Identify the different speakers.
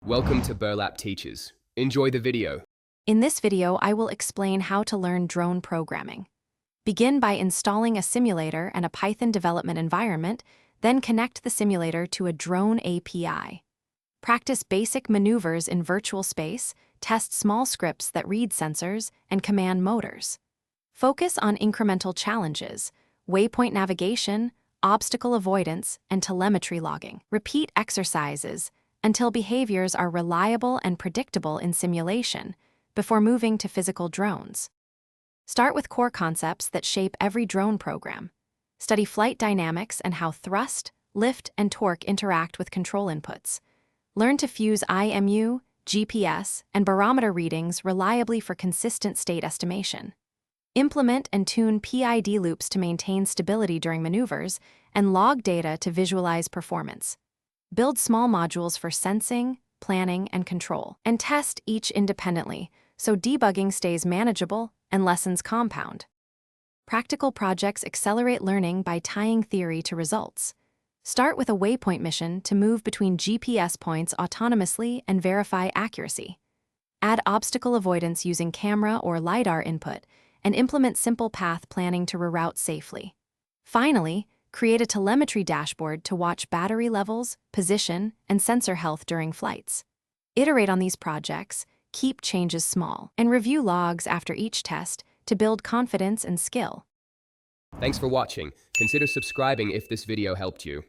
Speaker 1: Welcome to Burlap Teachers. Enjoy the video.
Speaker 2: In this video, I will explain how to learn drone programming. Begin by installing a simulator and a Python development environment, then connect the simulator to a drone API. Practice basic maneuvers in virtual space, test small scripts that read sensors, and command motors. Focus on incremental challenges, waypoint navigation, obstacle avoidance, and telemetry logging. Repeat exercises until behaviors are reliable and predictable in simulation, before moving to physical drones. Start with core concepts that shape every drone program. Study flight dynamics and how thrust, lift, and torque interact with control inputs. Learn to fuse IMU, GPS, and barometer readings reliably for consistent state estimation. Implement and tune PID loops to maintain stability during maneuvers, and log data to visualize performance. Build small modules for sensing, planning, and control, and test each independently so debugging stays manageable and lessons compound. Practical projects accelerate learning by tying theory to results. Start with a waypoint mission to move between GPS points autonomously and verify accuracy. Add obstacle avoidance using camera or LiDAR input, and implement simple path planning to reroute safely. Finally, create a telemetry dashboard to watch battery levels, position, and sensor health during flights. Iterate on these projects, keep changes small, and review logs after each test to build confidence and skill.
Speaker 1: Thanks for watching. Consider subscribing if this video helped you.